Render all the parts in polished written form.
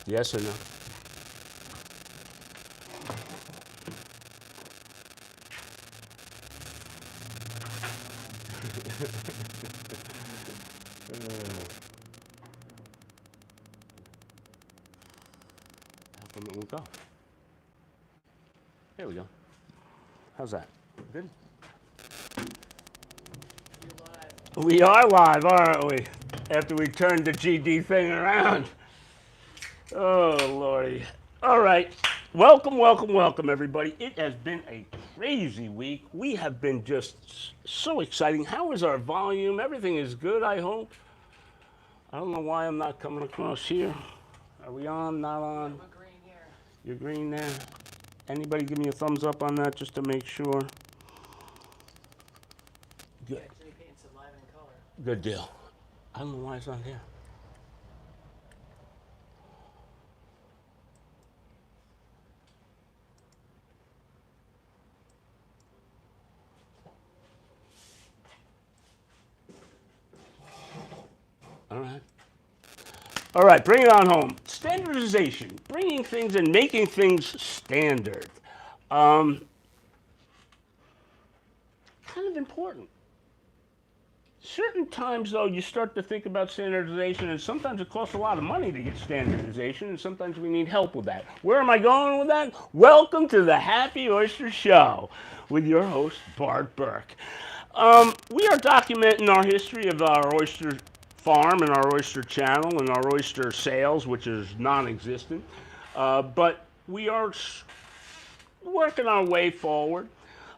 Yes or no? How come it won't go? There we go. How's that? Good? We are live, aren't we? After we turned the GD thing around. Oh, Lordy. All right. Welcome, welcome, welcome, everybody. It has been a crazy week. We have been just so exciting. How is our volume? Everything is good, I hope. I don't know why I'm not coming across here. Are we on, not on? We're green here. You're green there? Anybody give me a thumbs up on that just to make sure? Good. It's live in color. Good deal. I don't know why it's not here. All right. All right, bring it on home. Standardization, bringing things and making things standard. Kind of important. Certain times, though, you start to think about standardization, and sometimes it costs a lot of money to get standardization, and sometimes we need help with that. Where am I going with that? Welcome to the Happy Oyster Show with your host, Bart Burke. We are documenting our history of our oyster farm and our oyster channel and our oyster sales, which is non-existent, but we are working our way forward.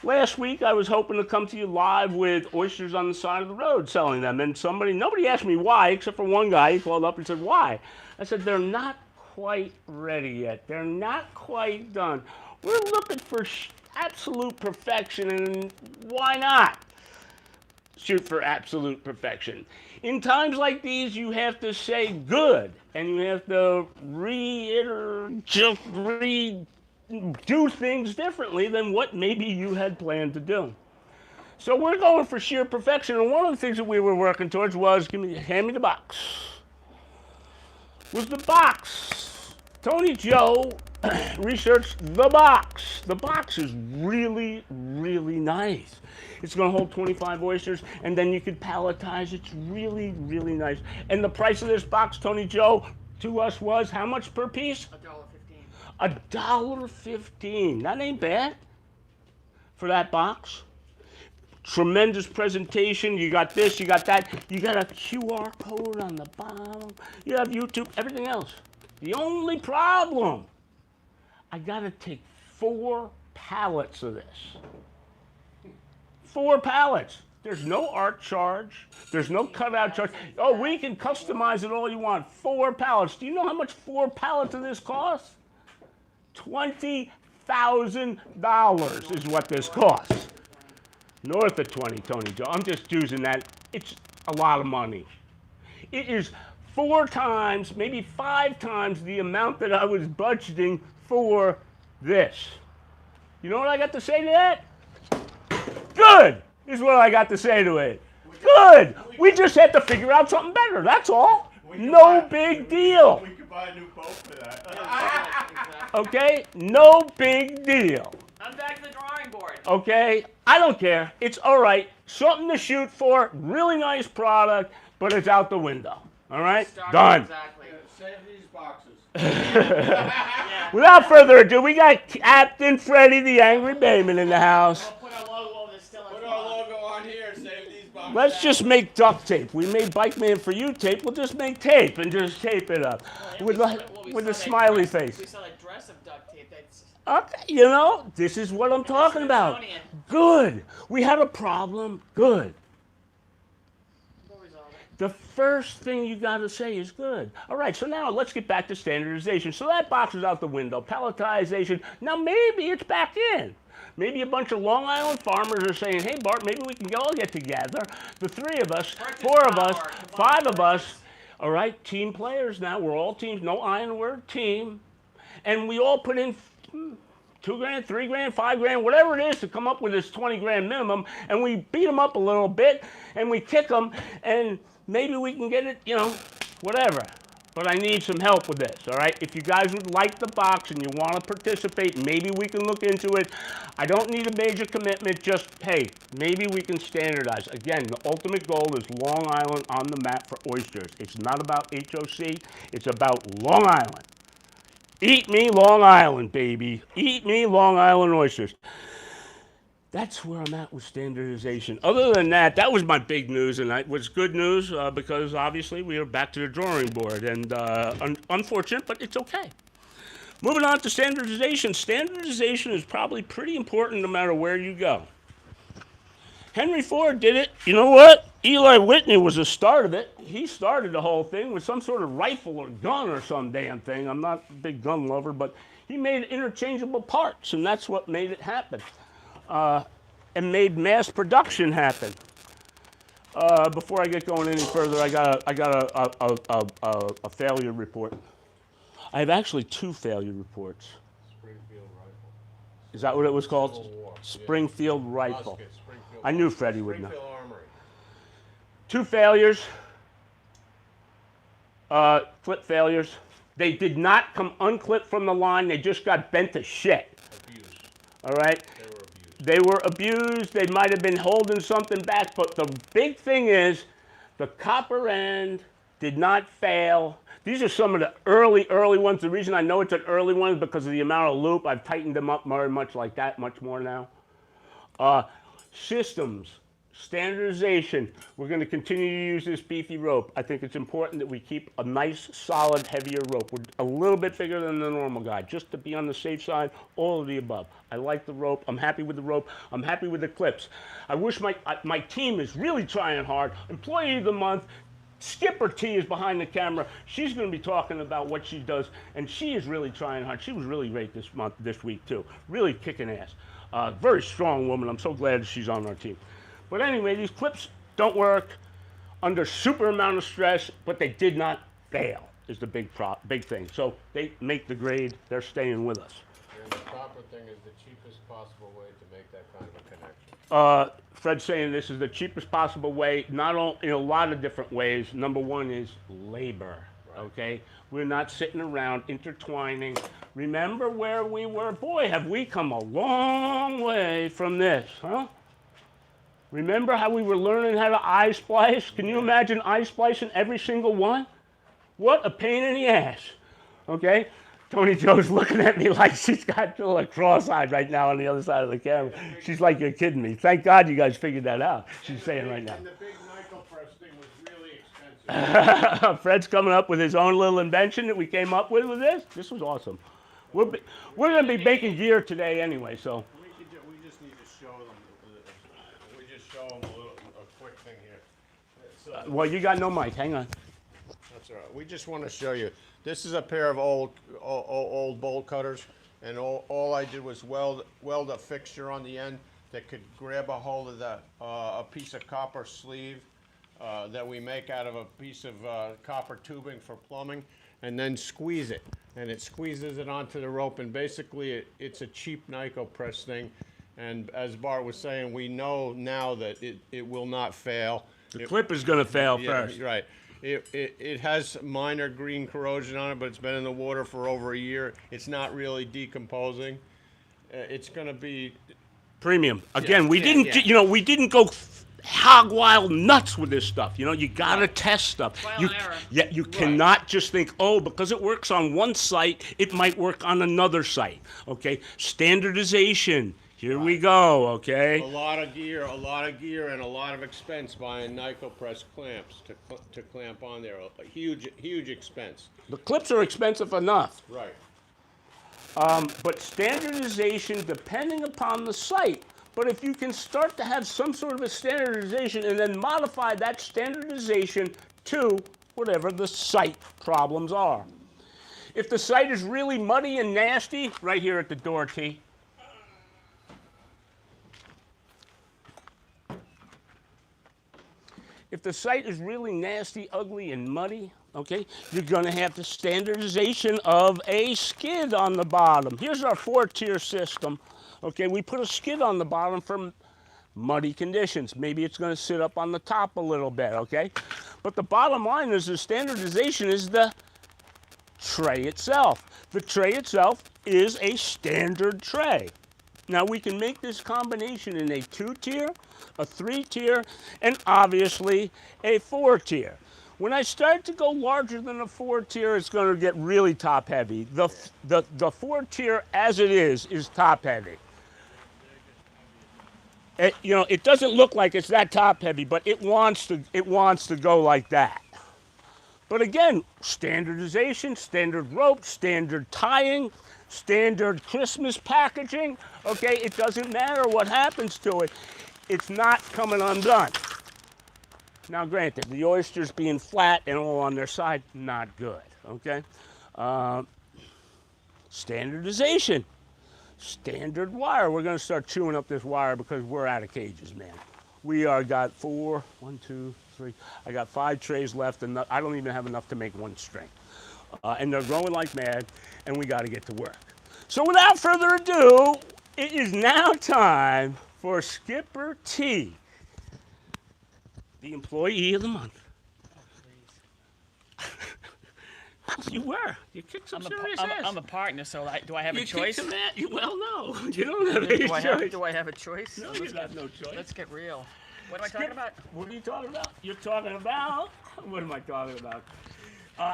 Last week, I was hoping to come to you live with oysters on the side of the road selling them. And nobody asked me why, except for one guy. He called up and said, why? I said, they're not quite ready yet. They're not quite done. We're looking for absolute perfection, and why not shoot for absolute perfection? In times like these, you have to say good, and you have to do things differently than what maybe you had planned to do. So we're going for sheer perfection, and one of the things that we were working towards was, hand me the box, was the box. Tony Joe researched the box. The box is really, really nice. It's going to hold 25 oysters, and then you could palletize. It's really, really nice. And the price of this box, Tony Joe, to us was how much per piece? $1.15. That ain't bad for that box. Tremendous presentation. You got this, you got that. You got a QR code on the bottom. You have YouTube, everything else. The only problem, I got to take 4 pallets of this. 4 pallets. There's no art charge. There's no cutout charge. Oh, we can customize it all you want. 4 pallets. Do you know how much 4 pallets of this costs? $20,000 is what this costs. North of 20, Tony Joe. I'm just using that. It's a lot of money. It is 4 times, maybe 5 times the amount that I was budgeting for this. You know what I got to say to that? Good is what I got to say to it. Good. We just had to figure out something better. That's all. No big deal. We could buy a new boat for that. Okay? No big deal. I'm back to the drawing board. Okay? I don't care. It's all right. Something to shoot for. Really nice product, but it's out the window. All right? Done. Exactly. Save these boxes. Without further ado, we got Captain Freddie the Angry Bayman in the house. We'll put our logo on this still. Put our logo on here. Save these boxes. Let's just make duct tape. We made Bike Man for You tape. We'll just make tape and just tape it up with a smiley face. We saw a dress of duct tape. That's Okay, you know, this is what I'm talking about. Good. We had a problem. Good. The first thing you got to say is good. All right, so now let's get back to standardization. So that box is out the window. Palletization. Now maybe it's back in. Maybe a bunch of Long Island farmers are saying, hey, Bart, maybe we can all get together. The 3 of us, 4 of us, 5 of us. All right, team players now. We're all teams. No iron word, team. And we all put in $2 grand, $3 grand, $5 grand, whatever it is to come up with this 20 grand minimum. And we beat them up a little bit and we kick them and maybe we can get it, you know, whatever. but I need some help with this, all right? If you guys would like the box and you want to participate, maybe we can look into it. I don't need a major commitment, just, hey, maybe we can standardize. Again, the ultimate goal is Long Island on the map for oysters. It's not about HOC, it's about Long Island. Eat me Long Island, baby. Eat me Long Island oysters. That's where I'm at with standardization. Other than that, that was my big news, and it was good news because obviously we are back to the drawing board, and unfortunate, but it's okay. Moving on to standardization. Standardization is probably pretty important no matter where you go. Henry Ford did it. You know what? Eli Whitney was the start of it. He started the whole thing with some sort of rifle or gun or some damn thing. I'm not a big gun lover, but he made interchangeable parts, and that's what made it happen. And made mass production happen. Before I get going any further, I got a failure report. I have actually 2 failure reports. Springfield rifle. Is that what it was called? Civil War. Springfield rifle. Musket, Springfield I knew Freddie would know. Springfield Armory. 2 failures. Clip failures. They did not come unclipped from the line. They just got bent to shit. Abused. All right? They were abused. They might have been holding something back, but the big thing is the copper end did not fail. These are some of the early ones. The reason I know it's an early one is because of the amount of loop. I've tightened them up very much like that, much more now. Systems, standardization. We're going to continue to use this beefy rope. I think it's important that we keep a nice, solid, heavier rope. We're a little bit bigger than the normal guy, just to be on the safe side, all of the above. I like the rope. I'm happy with the rope. I'm happy with the clips. I wish my team is really trying hard. Employee of the month, Skipper T is behind the camera. She's going to be talking about what she does, and she is really trying hard. She was really great this week too. Really kicking ass. Very strong woman. I'm so glad she's on our team. But anyway, these clips don't work under super amount of stress, but they did not fail is the big thing. So they make the grade. They're staying with us. And the copper thing is the cheapest possible way to make that kind of a connection. Fred's saying this is the cheapest possible way, not only in a lot of different ways. Number one is labor, okay? We're not sitting around intertwining. Remember where we were? Boy, have we come a long way from this, huh? Remember how we were learning how to eye splice? Can you imagine eye splicing every single one? What a pain in the ass, okay? Tony Joe's looking at me like she's got like cross-eyed right now on the other side of the camera. She's like, you're kidding me. Thank God you guys figured that out. She's saying right now. And the big nickel press thing was really expensive. Fred's coming up with his own little invention that we came up with this. This was awesome. We're going to be making gear today anyway, so. We just need to show them. We just show them a quick thing here. Well, you got no mic. Hang on. That's all right. We just want to show you. This is a pair of old bolt cutters, and all I did was weld a fixture on the end that could grab a hold of a piece of copper sleeve that we make out of a piece of copper tubing for plumbing, and then squeeze it. And it squeezes it onto the rope, and basically it's a cheap Nyko press thing. And as Bart was saying, we know now that it will not fail. The clip is going to fail first. Right. It has minor green corrosion on it, but it's been in the water for over a year. It's not really decomposing. It's going to be Premium. Again, we didn't go hog wild nuts with this stuff. You know, you got to test stuff. Trial and error. You cannot just think, oh, because it works on one site, it might work on another site. Okay? Standardization. Here we go, okay? a lot of gear, and a lot of expense buying Nyko press clamps to clamp on there. A huge expense. The clips are expensive enough. Right. But standardization, depending upon the site. But if you can start to have some sort of a standardization and then modify that standardization to whatever the site problems are. If the site is really muddy and nasty, right here at the door, T. If the site is really nasty, ugly, and muddy, okay, you're going to have the standardization of a skid on the bottom. Here's our 4-tier system. Okay, we put a skid on the bottom for muddy conditions. Maybe it's going to sit up on the top a little bit, okay? But the bottom line is the standardization is the tray itself. The tray itself is a standard tray. Now we can make this combination in a 2-tier, a 3-tier, and obviously a 4-tier. When I start to go larger than a 4-tier, it's going to get really top heavy. The 4-tier as it is top heavy. You know, it doesn't look like it's that top heavy, but it wants to go like that. But again, standardization, standard rope, standard tying, standard Christmas packaging. Okay, it doesn't matter what happens to it. It's not coming undone. Now, granted, the oysters being flat and all on their side, not good. Okay, standardization. Standard wire. We're going to start chewing up this wire because we're out of cages, man. We are got 4, 1, 2, 3. I got 5 trays left, and I don't even have enough to make one string. And they're growing like mad, and we got to get to work. So without further ado, it is now time for Skipper T, the employee of the month. You were. You kicked some serious ass. I'm a partner, so do I have a choice? You kicked some ass. Well, no. You don't have any choice. Do I have a choice? No, you got no choice. Let's get real. What am I talking about? What are you talking about? You're talking about? What am I talking about?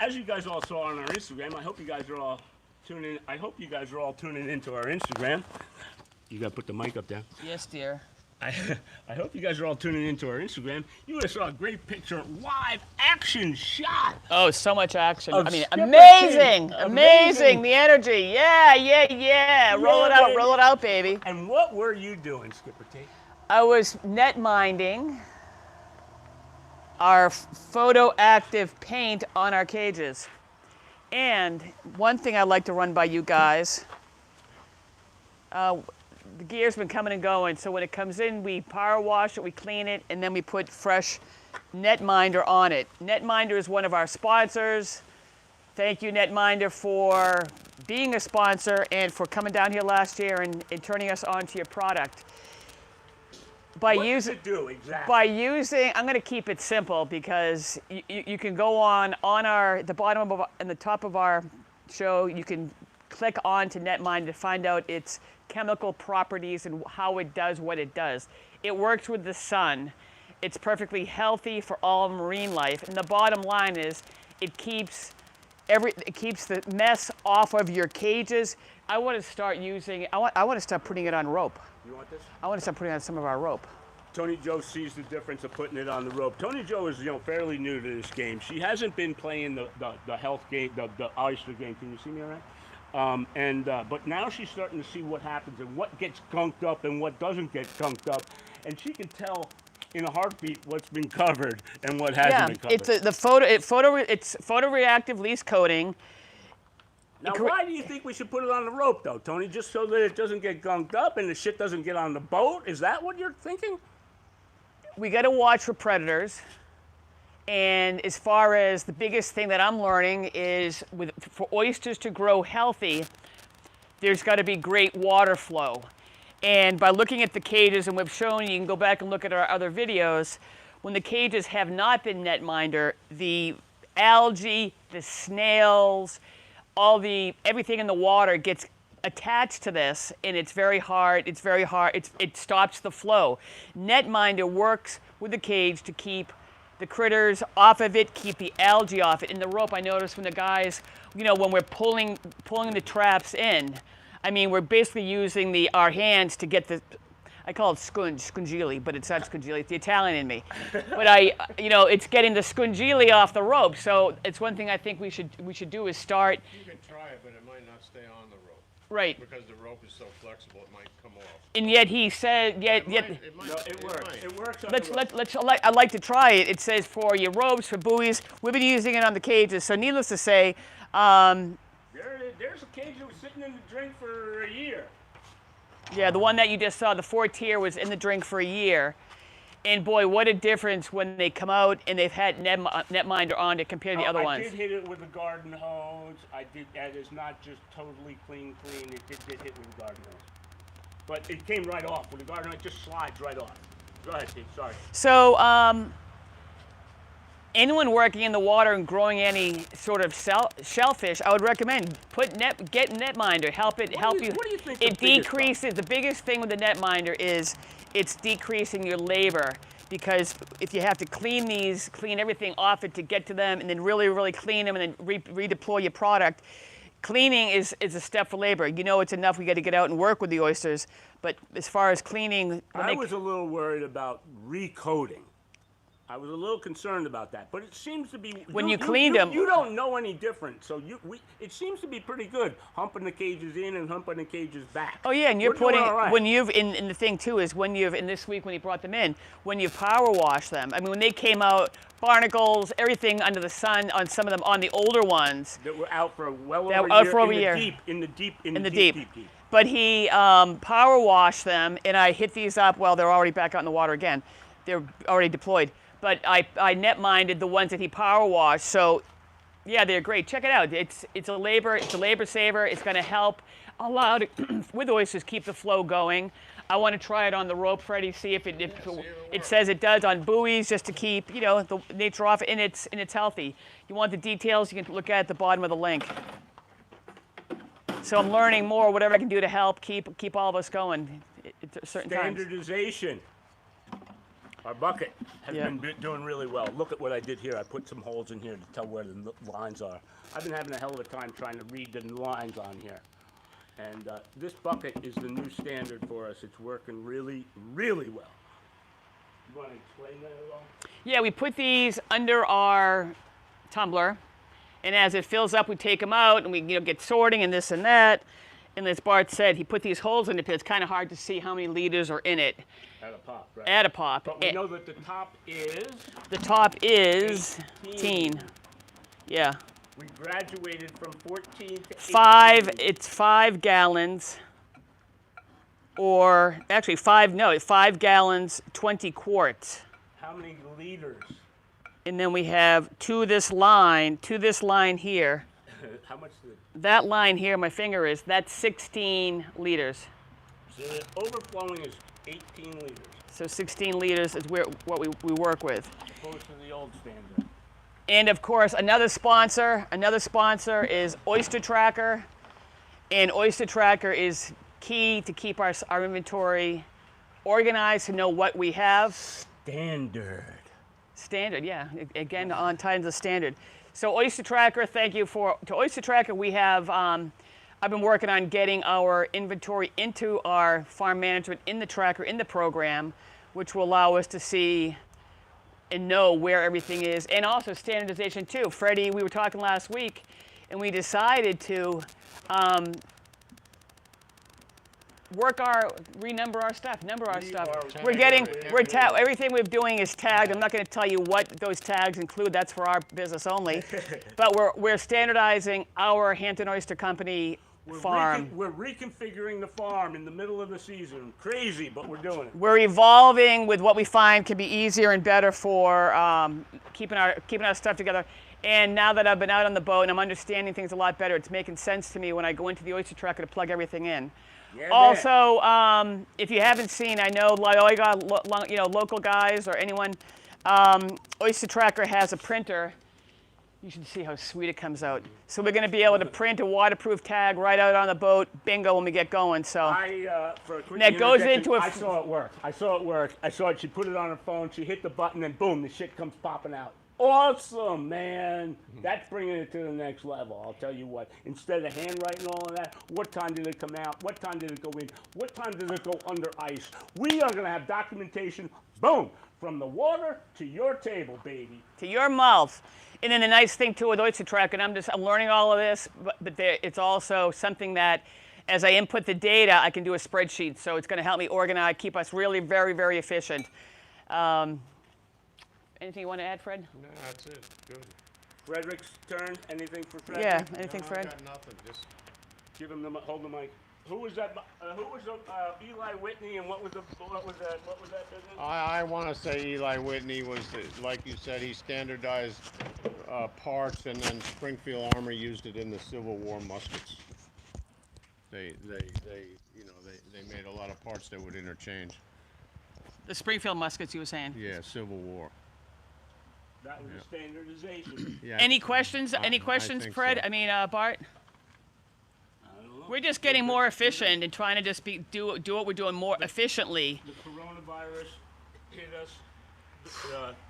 As you guys all saw on our Instagram, I hope you guys are all tuning into our Instagram. You got to put the mic up there. Yes, dear. I hope you guys are all tuning into our Instagram. You guys saw a great picture, live action shot. Oh, so much action. Of I mean, Skipper amazing, T. amazing, the energy. Yeah. Roll it out, baby. And what were you doing, Skipper T? I was net minding our photo active paint on our cages. And one thing I'd like to run by you guys, the gear's been coming and going, so when it comes in, we power wash it, we clean it, and then we put fresh Netminder on it. Netminder is one of our sponsors. Thank you, Netminder, for being a sponsor and for coming down here last year and turning us on to your product. What does it do exactly? By using, I'm going to keep it simple because you can go on the bottom of and the top of our show. You can click on to Netminder to find out its chemical properties and how it does what it does. It works with the sun. It's perfectly healthy for all marine life. And the bottom line is, it keeps the mess off of your cages. I want to start using. I want to start putting it on rope. You want this? I want to start putting on some of our rope. Tony Joe sees the difference of putting it on the rope. Tony Joe is, fairly new to this game. She hasn't been playing the health game, the Oyster game. Can you see me all right? But now she's starting to see what happens and what gets gunked up and what doesn't get gunked up, and she can tell in a heartbeat what's been covered and what hasn't been covered. It's photoreactive lease coating. Now, why do you think we should put it on the rope, though, Tony? Just so that it doesn't get gunked up and the shit doesn't get on the boat? Is that what you're thinking? We got to watch for predators. And as far as the biggest thing that I'm learning is for oysters to grow healthy, there's got to be great water flow. And by looking at the cages, and we've shown you can go back and look at our other videos, when the cages have not been Netminder, the algae, the snails, everything in the water gets attached to this, and it's very hard. It stops the flow. Netminder works with the cage to keep the critters off of it, keep the algae off it. In the rope, I noticed when the guys, when we're pulling the traps in, I mean, we're basically using our hands to get I call it scungili, but it's not scungili, it's the Italian in me. But it's getting the scungili off the rope. So it's one thing I think we should do is start. You can try it, but it might not stay on the rope. Right. Because the rope is so flexible, it might come off. And yet he said, it works. It works. I'd like to try it. It says for your ropes, for buoys. We've been using it on the cages. So needless to say, there's a cage that was sitting in the drink for a year. Yeah, the one that you just saw, the 4-tier, was in the drink for a year. And boy, what a difference when they come out and they've had Netminder on it compared to the other ones. I did hit it with a garden hose. That is not just totally clean. It did get hit with a garden hose. But it came right off. With the garden hose, it just slides right off. Go ahead, Steve, sorry. So, anyone working in the water and growing any sort of shellfish, I would recommend get Netminder. Help you. What do you think It the biggest decreases. The biggest thing with the Netminder is it's decreasing your labor, because if you have to clean everything off it to get to them, and then really clean them, and then redeploy your product, cleaning is a step for labor. You know it's enough. We got to get out and work with the oysters. But as far as cleaning, I was a little worried about recoding. I was a little concerned about that, but it seems to be When you cleaned them- You don't know any different, so it seems to be pretty good. Humping the cages in and humping the cages back. Oh yeah, and you're We're doing putting all right. when you've in the thing too is when you've in this week when you brought them in, when you power wash them. I mean, when they came out, barnacles, everything under the sun on some of them, on the older ones. That were out for well That over were out a year. for over a in year. the deep. But he power washed them, and I hit these up. Well, they're already back out in the water again. They're already deployed. But I net-minded the ones that he power washed. So, yeah, they're great. Check it out. It's a labor saver. It's going to help with oysters keep the flow going. I want to try it on the rope, Freddie. See if it says it does on buoys, just to keep the nature off, and it's healthy. You want the details? You can look at the bottom of the link. So I'm learning more, whatever I can do to help keep all of us going at certain times. Standardization. Our bucket has been doing really well. Look at what I did here. I put some holes in here to tell where the lines are. I've been having a hell of a time trying to read the lines on here. And this bucket is the new standard for us. It's working really, really well. You want to explain that at all? Yeah, we put these under our tumbler, and as it fills up, we take them out, and we get sorting and this and that. And as Bart said, he put these holes in it, but it's kind of hard to see how many liters are in it. At a pop, right? At a pop. But we know that the top is? The top is 18. 18. Yeah. We graduated from 14 to 18. It's 5 gallons, or actually 5 gallons, 20 quarts. How many liters? And then we have to this line here. How much? That line here, my finger is, that's 16 liters. So the overflowing is 18 liters. So 16 liters is what we work with. Opposed to the old standard. And of course, another sponsor is OysterTracker. And OysterTracker is key to keep our inventory organized, to know what we have. Standard, yeah. Again, on times of standard. So OysterTracker, thank you to OysterTracker. We have, I've been working on getting our inventory into our farm management in the tracker, in the program, which will allow us to see and know where everything is, and also standardization too. Freddie, we were talking last week, and we decided to renumber our stuff, number our stuff. Everything we're doing is tagged. I'm not going to tell you what those tags include. That's for our business only. But we're standardizing our Hampton Oyster Company farm. We're reconfiguring the farm in the middle of the season. Crazy, but we're doing it. We're evolving with what we find can be easier and better for keeping our stuff together. And now that I've been out on the boat and I'm understanding things a lot better, it's making sense to me when I go into the OysterTracker to plug everything in. Yeah, Also, if you haven't seen, I know local guys or anyone, OysterTracker has a printer. You should see how sweet it comes out. So we're going to be able to print a waterproof tag right out on the boat, bingo, when we get going. So for a quick that goes interjection, into a. I saw it work. I saw it. She put it on her phone. She hit the button, and boom, the shit comes popping out. Awesome, man. That's bringing it to the next level. I'll tell you what. Instead of handwriting all of that, what time did it come out? What time did it go in? What time did it go under ice? We are going to have documentation, boom, from the water to your table, baby. To your mouth. And then the nice thing too with OysterTracker, and I'm learning all of this, but it's also something that as I input the data, I can do a spreadsheet. So it's going to help me organize, keep us really very, very efficient. Anything you want to add, Fred? No, that's it. Good. Frederick's turn. Anything for Fred? Yeah, anything, No, Fred? I got nothing. Just Give him hold the mic. Who was that? Who was Eli Whitney, and what was that business? I want to say Eli Whitney was, like you said, he standardized parts, and then Springfield Armory used it in the Civil War muskets. They made a lot of parts that would interchange. The Springfield muskets you were saying? Yeah, Civil War. That was a standardization. Yeah, Any questions? I- Any I questions, think Fred? so. I mean, Bart? I don't know. We're just getting more efficient and trying to just do what we're doing more efficiently. The coronavirus hit us.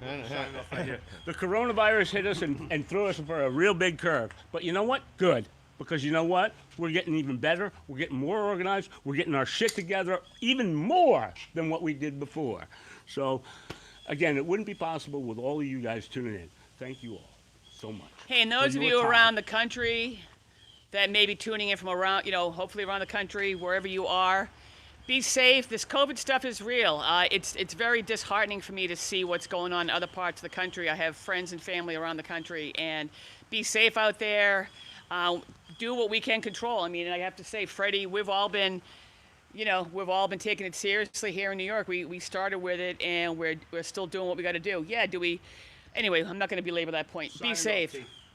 Sign off right here. The coronavirus hit us and threw us for a real big curve. But you know what? Good. Because you know what? We're getting even better. We're getting more organized. We're getting our shit together even more than what we did before. So, again, it wouldn't be possible with all of you guys tuning in. Thank you all so much. Hey, and those of you around the country that may be tuning in from around, hopefully around the country, wherever you are, be safe. This COVID stuff is real. It's very disheartening for me to see what's going on in other parts of the country. I have friends and family around the country, and be safe out there. Do what we can control. I mean, I have to say, Freddie, we've all been taking it seriously here in New York. We started with it, and we're still doing what we got to do. Yeah, do we? Anyway, I'm not going to belabor that point. Be safe.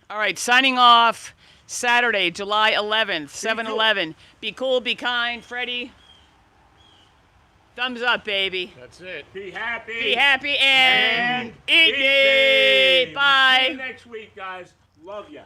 All right, signing off. Saturday, July 11th, 7/11. Be cool, be kind, Freddie. Thumbs up, baby. That's it. Be happy. Be happy and eat Eat meat. meat. Bye. See you next week, guys. Love ya.